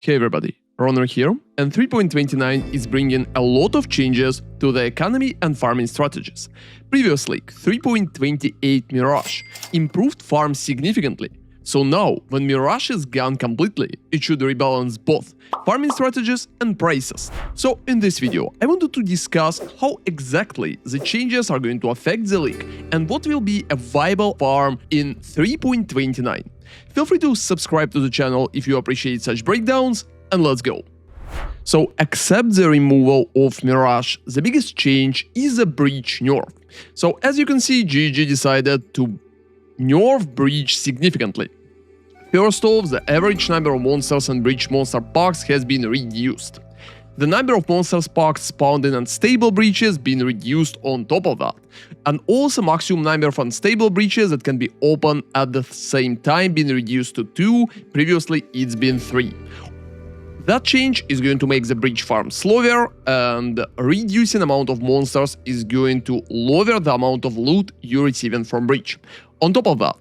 Hey everybody, ronarray here, and 3.29 is bringing a lot of changes to the economy and farming strategies. Previously, 3.28 Mirage improved farms significantly, so now, when Mirage is gone completely, it should rebalance both farming strategies and prices. So in this video, I wanted to discuss how exactly the changes are going to affect the league and what will be a viable farm in 3.29. Feel free to subscribe to the channel if you appreciate such breakdowns, and let's go. So, except the removal of Mirage, the biggest change is the Breach nerf. So, as you can see, GG decided to nerf Breach significantly. First off, the average number of monsters and Breach monster packs has been reduced. The number of monsters packs spawned in unstable breaches been reduced on top of that, and also maximum number of unstable breaches that can be opened at the same time been reduced to 2, previously it's been 3. That change is going to make the breach farm slower, and reducing amount of monsters is going to lower the amount of loot you're receiving from breach. On top of that,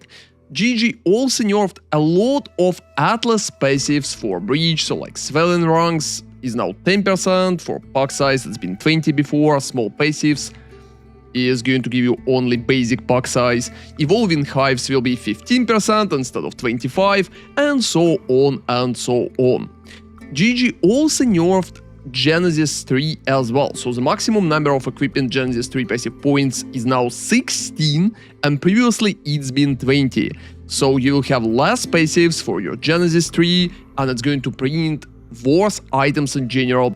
GG also nerfed a lot of Atlas passives for breach, so like swelling ranks is now 10%, for pack size it's been 20 before, small passives is going to give you only basic pack size, evolving hives will be 15% instead of 25%, and so on and so on. GG also nerfed Genesis 3 as well, so the maximum number of equipping Genesis 3 passive points is now 16, and previously it's been 20. So you will have less passives for your Genesis 3, and it's going to print worse items in general,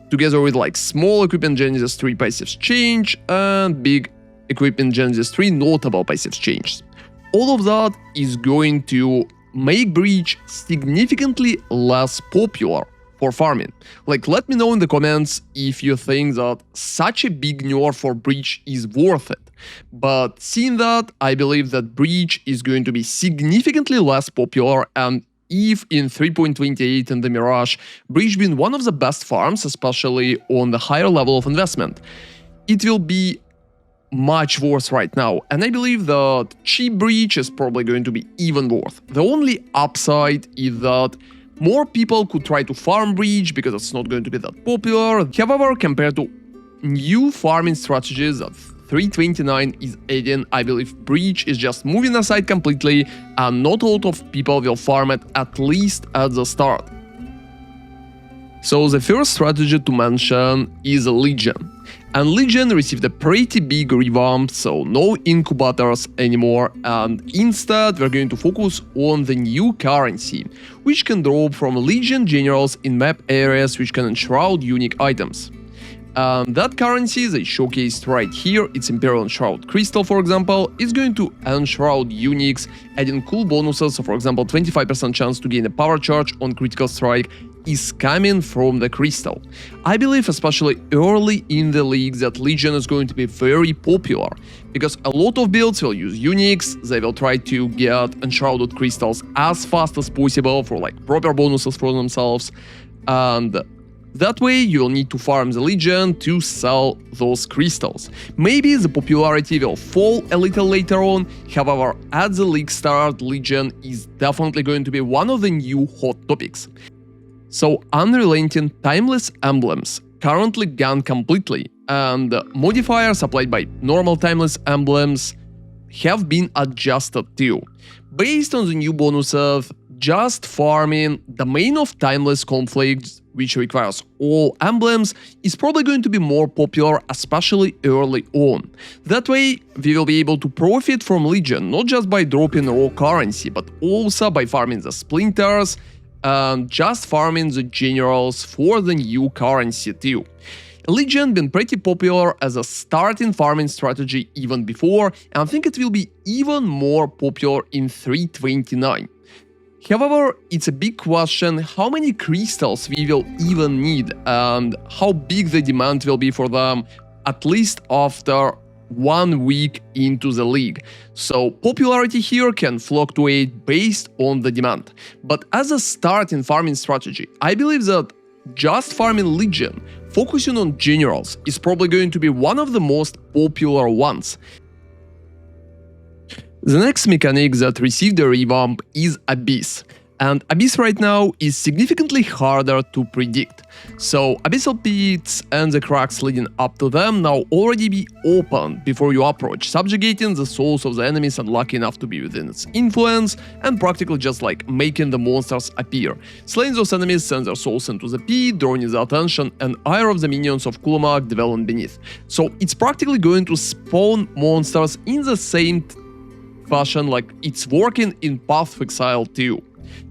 together with like small equipment Genesis 3 passives change and big equipment Genesis 3 notable passives change. All of that is going to make Breach significantly less popular for farming. Like, let me know in the comments if you think that such a big nerf for Breach is worth it. But seeing that, I believe that Breach is going to be significantly less popular, and if in 3.28 in the Mirage, Breach being one of the best farms, especially on the higher level of investment, it will be much worse right now, and I believe that cheap Breach is probably going to be even worse. The only upside is that more people could try to farm Breach because it's not going to be that popular. However, compared to new farming strategies that 3.29 is adding, I believe Breach is just moving aside completely, and not a lot of people will farm it, at least at the start. So the first strategy to mention is Legion. And Legion received a pretty big revamp, so no incubators anymore, and instead we're going to focus on the new currency, which can drop from Legion generals in map areas which can enshroud unique items. And that currency they showcased right here, it's Imperial Enshroud Crystal for example, is going to enshroud uniques, adding cool bonuses, so for example 25% chance to gain a power charge on critical strike is coming from the crystal. I believe especially early in the league that Legion is going to be very popular, because a lot of builds will use uniques, they will try to get enshrouded crystals as fast as possible for like proper bonuses for themselves, and that way you will need to farm the Legion to sell those crystals. Maybe the popularity will fall a little later on, however at the league start Legion is definitely going to be one of the new hot topics. So unrelenting timeless emblems currently gone completely, and modifiers applied by normal timeless emblems have been adjusted too. Based on the new bonuses, just farming the main of timeless conflicts, which requires all emblems, is probably going to be more popular, especially early on. That way, we will be able to profit from Legion, not just by dropping raw currency, but also by farming the splinters and just farming the generals for the new currency too. Legion been pretty popular as a starting farming strategy even before, and I think it will be even more popular in 3.29. However, it's a big question how many crystals we will even need and how big the demand will be for them, at least after 1 week into the league. So popularity here can fluctuate based on the demand. But as a starting farming strategy, I believe that just farming Legion, focusing on generals, is probably going to be one of the most popular ones. The next mechanic that received a revamp is Abyss. And Abyss right now is significantly harder to predict. So Abyssal Pits and the cracks leading up to them now already be open before you approach, subjugating the souls of the enemies unlucky enough to be within its influence, and practically just like making the monsters appear. Slaying those enemies sends their souls into the pit, drawing the attention and ire of the minions of Kulamak dwelling beneath. So it's practically going to spawn monsters in the same fashion like it's working in Path of Exile 2.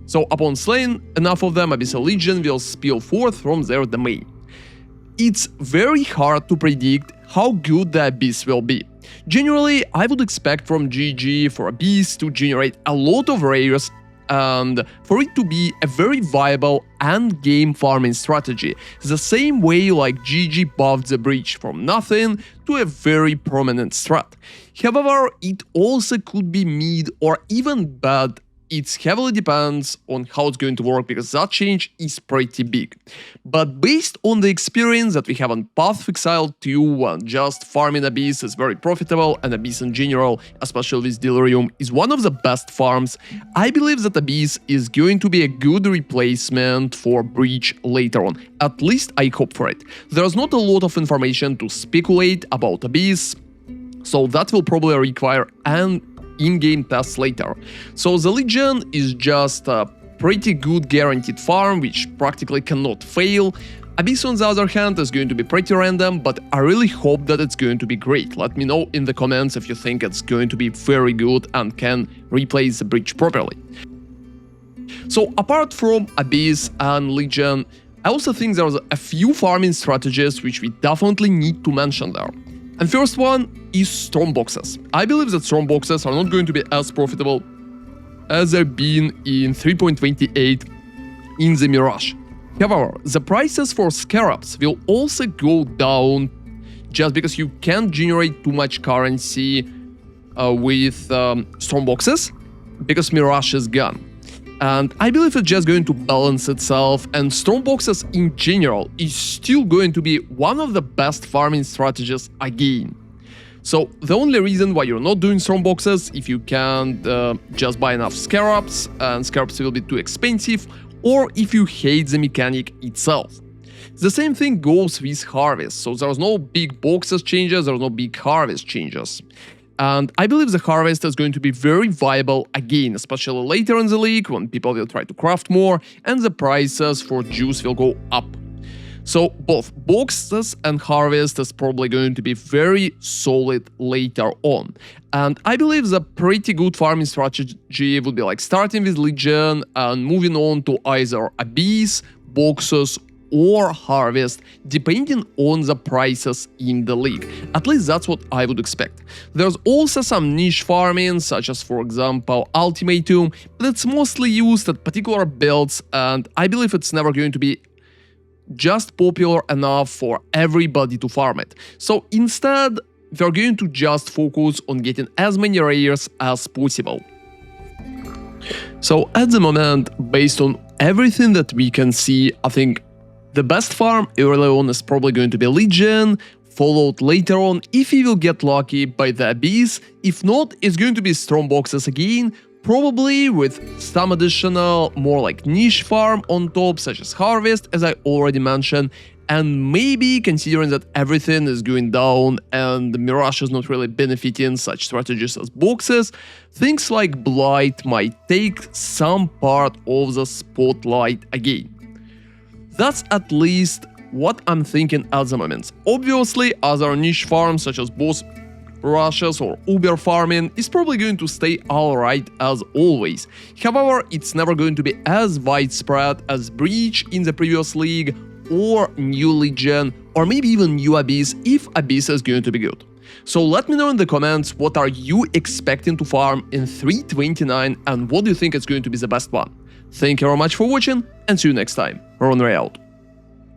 So upon slaying enough of them, Abyssal Legion will spill forth from their domain. It's very hard to predict how good the Abyss will be. Generally, I would expect from GG for Abyss to generate a lot of rares and for it to be a very viable end-game farming strategy, the same way like GG buffed the Breach from nothing to a very prominent strat. However, it also could be mid or even bad. It heavily depends on how it's going to work because that change is pretty big. But based on the experience that we have on Path of Exile 2, and just farming Abyss is very profitable, and Abyss in general, especially with Delirium, is one of the best farms, I believe that Abyss is going to be a good replacement for Breach later on. At least I hope for it. There's not a lot of information to speculate about Abyss, so that will probably require an in-game tests later. So the Legion is just a pretty good guaranteed farm, which practically cannot fail. Abyss on the other hand is going to be pretty random, but I really hope that it's going to be great. Let me know in the comments if you think it's going to be very good and can replace the Breach properly. So apart from Abyss and Legion, I also think there's a few farming strategies which we definitely need to mention there. And first one is Strongboxes. I believe that Strongboxes are not going to be as profitable as they've been in 3.28 in the Mirage. However, the prices for Scarabs will also go down just because you can't generate too much currency with Strongboxes because Mirage is gone. And I believe it's just going to balance itself, and Strongboxes in general is still going to be one of the best farming strategies again. So the only reason why you're not doing Strongboxes if you can't just buy enough Scarabs, and Scarabs will be too expensive, or if you hate the mechanic itself. The same thing goes with Harvest, so there's no big boxes changes, there's no big Harvest changes. And I believe the Harvest is going to be very viable again, especially later in the league when people will try to craft more and the prices for juice will go up. So both boxes and Harvest is probably going to be very solid later on. And I believe the pretty good farming strategy would be like starting with Legion and moving on to either Abyss, boxes, or Harvest, depending on the prices in the league. At least that's what I would expect. There's also some niche farming, such as for example Ultimatum, but it's mostly used at particular builds, and I believe it's never going to be just popular enough for everybody to farm it. So instead, we're going to just focus on getting as many rares as possible. So at the moment, based on everything that we can see, I think the best farm early on is probably going to be Legion, followed later on, if you will get lucky, by the Abyss. If not, it's going to be Strongboxes again, probably with some additional, more like niche farm on top, such as Harvest, as I already mentioned, and maybe considering that everything is going down and the Mirage is not really benefiting such strategies as boxes, things like Blight might take some part of the spotlight again. That's at least what I'm thinking at the moment. Obviously, other niche farms such as boss rushes or Uber farming is probably going to stay alright as always. However, it's never going to be as widespread as Breach in the previous league, or New Legion, or maybe even New Abyss if Abyss is going to be good. So let me know in the comments what are you expecting to farm in 3.29 and what do you think is going to be the best one. Thank you very much for watching and see you next time. ronarray out.